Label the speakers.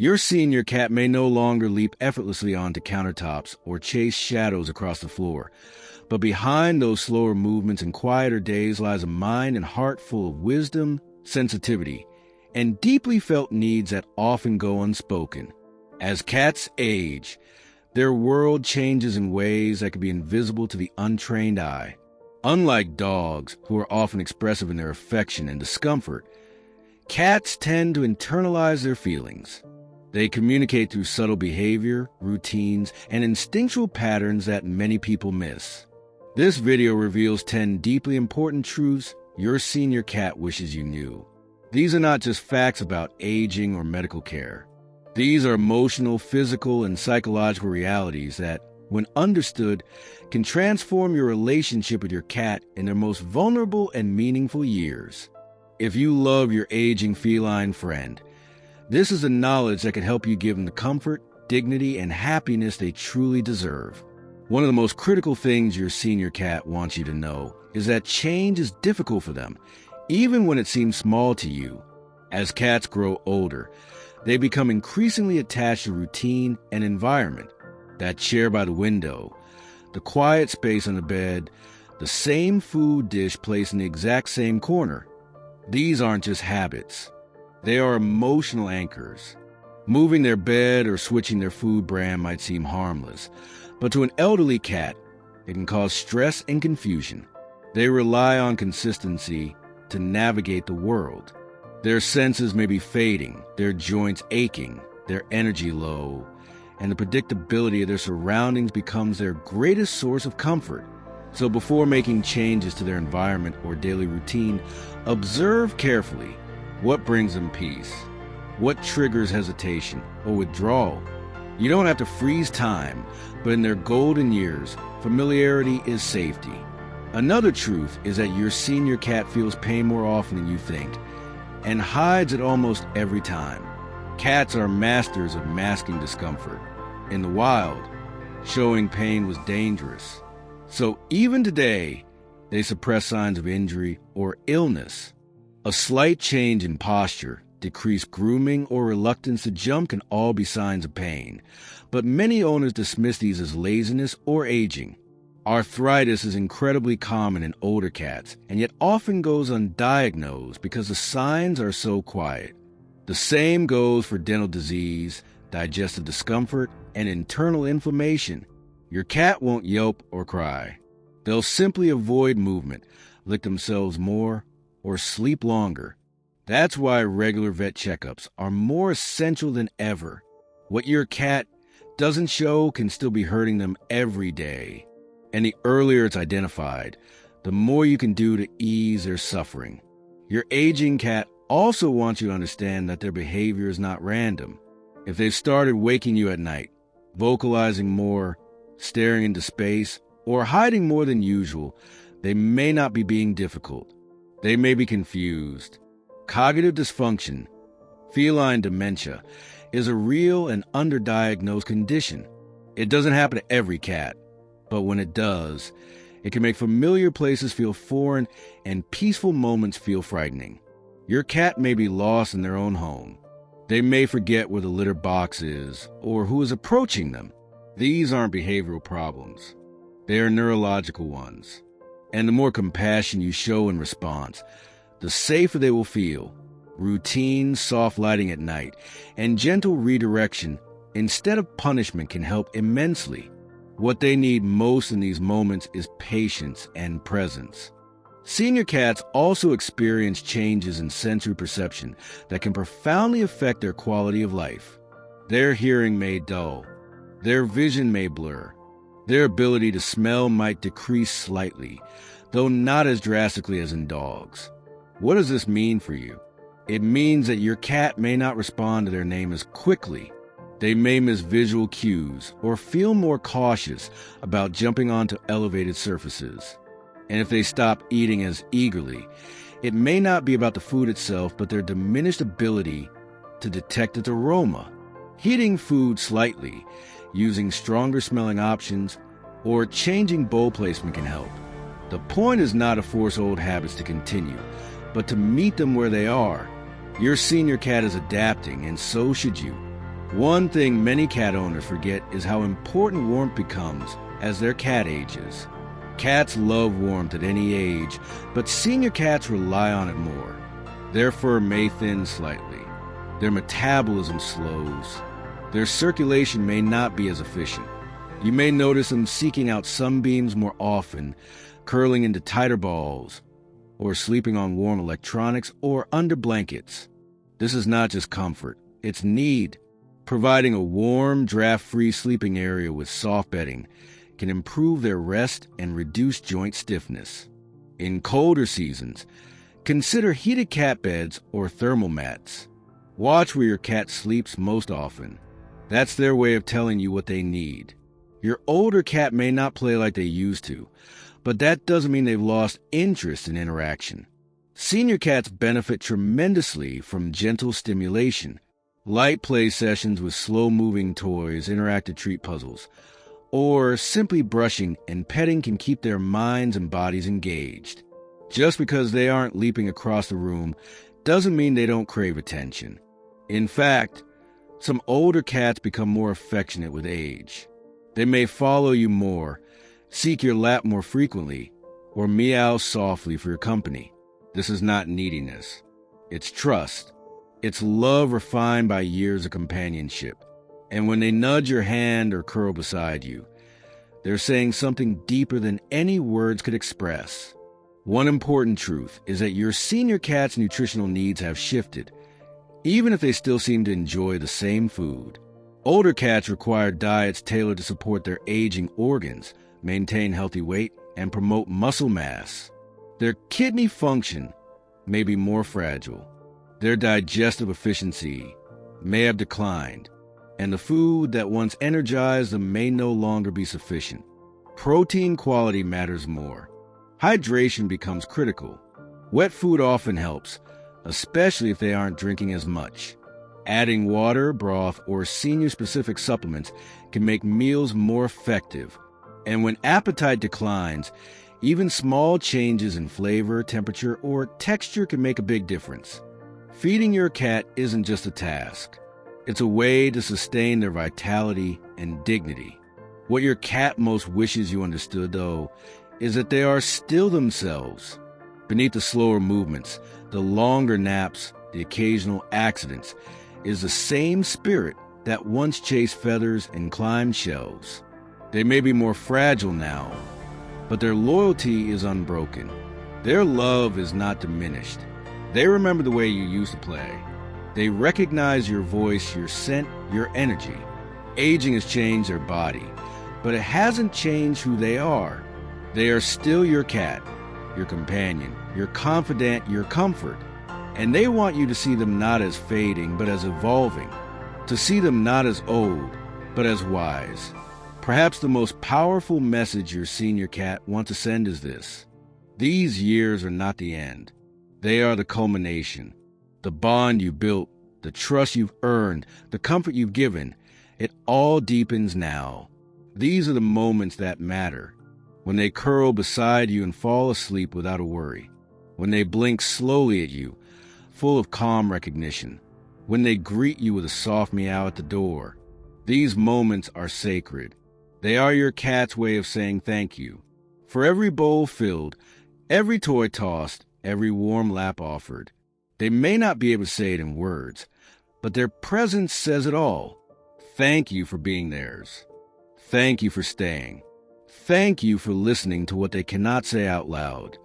Speaker 1: Your senior cat may no longer leap effortlessly onto countertops or chase shadows across the floor, but behind those slower movements and quieter days lies a mind and heart full of wisdom, sensitivity, and deeply felt needs that often go unspoken. As cats age, their world changes in ways that can be invisible to the untrained eye. Unlike dogs, who are often expressive in their affection and discomfort, cats tend to internalize their feelings. They communicate through subtle behavior, routines, and instinctual patterns that many people miss. This video reveals 10 deeply important truths your senior cat wishes you knew. These are not just facts about aging or medical care. These are emotional, physical, and psychological realities that, when understood, can transform your relationship with your cat in their most vulnerable and meaningful years. If you love your aging feline friend, this is the knowledge that can help you give them the comfort, dignity, and happiness they truly deserve. One of the most critical things your senior cat wants you to know is that change is difficult for them, even when it seems small to you. As cats grow older, they become increasingly attached to routine and environment. That chair by the window, the quiet space on the bed, the same food dish placed in the exact same corner. These aren't just habits. They are emotional anchors. Moving their bed or switching their food brand might seem harmless, but to an elderly cat, it can cause stress and confusion. They rely on consistency to navigate the world. Their senses may be fading, their joints aching, their energy low, and the predictability of their surroundings becomes their greatest source of comfort. So before making changes to their environment or daily routine, observe carefully what brings them peace, what triggers hesitation or withdrawal. You don't have to freeze time, but in their golden years, familiarity is safety. Another truth is that your senior cat feels pain more often than you think, and hides it almost every time. Cats are masters of masking discomfort. In the wild, showing pain was dangerous. So even today, they suppress signs of injury or illness. A slight change in posture, decreased grooming, or reluctance to jump can all be signs of pain, but many owners dismiss these as laziness or aging. Arthritis is incredibly common in older cats, and yet often goes undiagnosed because the signs are so quiet. The same goes for dental disease, digestive discomfort, and internal inflammation. Your cat won't yelp or cry. They'll simply avoid movement, lick themselves more, or sleep longer. That's why regular vet checkups are more essential than ever. What your cat doesn't show can still be hurting them every day. And the earlier it's identified, the more you can do to ease their suffering. Your aging cat also wants you to understand that their behavior is not random. If they've started waking you at night, vocalizing more, staring into space, or hiding more than usual, they may not be being difficult. They may be confused. Cognitive dysfunction, feline dementia, is a real and underdiagnosed condition. It doesn't happen to every cat, but when it does, it can make familiar places feel foreign and peaceful moments feel frightening. Your cat may be lost in their own home. They may forget where the litter box is or who is approaching them. These aren't behavioral problems. They are neurological ones. And the more compassion you show in response, the safer they will feel. Routine, soft lighting at night, and gentle redirection instead of punishment can help immensely. What they need most in these moments is patience and presence. Senior cats also experience changes in sensory perception that can profoundly affect their quality of life. Their hearing may dull. Their vision may blur. Their ability to smell might decrease slightly, though not as drastically as in dogs. What does this mean for you? It means that your cat may not respond to their name as quickly. They may miss visual cues or feel more cautious about jumping onto elevated surfaces. And if they stop eating as eagerly, it may not be about the food itself, but their diminished ability to detect its aroma. Heating food slightly, using stronger smelling options, or changing bowl placement can help. The point is not to force old habits to continue, but to meet them where they are. Your senior cat is adapting, and so should you. One thing many cat owners forget is how important warmth becomes as their cat ages. Cats love warmth at any age, but senior cats rely on it more. Their fur may thin slightly. Their metabolism slows. Their circulation may not be as efficient. You may notice them seeking out sunbeams more often, curling into tighter balls, or sleeping on warm electronics or under blankets. This is not just comfort, it's need. Providing a warm, draft-free sleeping area with soft bedding can improve their rest and reduce joint stiffness. In colder seasons, consider heated cat beds or thermal mats. Watch where your cat sleeps most often. That's their way of telling you what they need. Your older cat may not play like they used to, but that doesn't mean they've lost interest in interaction. Senior cats benefit tremendously from gentle stimulation, light play sessions with slow-moving toys, interactive treat puzzles, or simply brushing and petting can keep their minds and bodies engaged. Just because they aren't leaping across the room doesn't mean they don't crave attention. In fact, some older cats become more affectionate with age. They may follow you more, seek your lap more frequently, or meow softly for your company. This is not neediness. It's trust. It's love refined by years of companionship. And when they nudge your hand or curl beside you, they're saying something deeper than any words could express. One important truth is that your senior cat's nutritional needs have shifted, even if they still seem to enjoy the same food. Older cats require diets tailored to support their aging organs, maintain healthy weight, and promote muscle mass. Their kidney function may be more fragile. Their digestive efficiency may have declined, and the food that once energized them may no longer be sufficient. Protein quality matters more. Hydration becomes critical. Wet food often helps, especially if they aren't drinking as much. Adding water, broth, or senior-specific supplements can make meals more effective. And when appetite declines, even small changes in flavor, temperature, or texture can make a big difference. Feeding your cat isn't just a task. It's a way to sustain their vitality and dignity. What your cat most wishes you understood, though, is that they are still themselves. Beneath the slower movements, the longer naps, the occasional accidents, is the same spirit that once chased feathers and climbed shelves. They may be more fragile now, but their loyalty is unbroken. Their love is not diminished. They remember the way you used to play. They recognize your voice, your scent, your energy. Aging has changed their body, but it hasn't changed who they are. They are still your cat, your companion, your confidant, your comfort. And they want you to see them not as fading, but as evolving. To see them not as old, but as wise. Perhaps the most powerful message your senior cat wants to send is this: these years are not the end. They are the culmination. The bond you built, the trust you've earned, the comfort you've given, it all deepens now. These are the moments that matter. When they curl beside you and fall asleep without a worry. When they blink slowly at you, full of calm recognition. When they greet you with a soft meow at the door. These moments are sacred. They are your cat's way of saying thank you. For every bowl filled, every toy tossed, every warm lap offered. They may not be able to say it in words, but their presence says it all. Thank you for being theirs. Thank you for staying. Thank you for listening to what they cannot say out loud.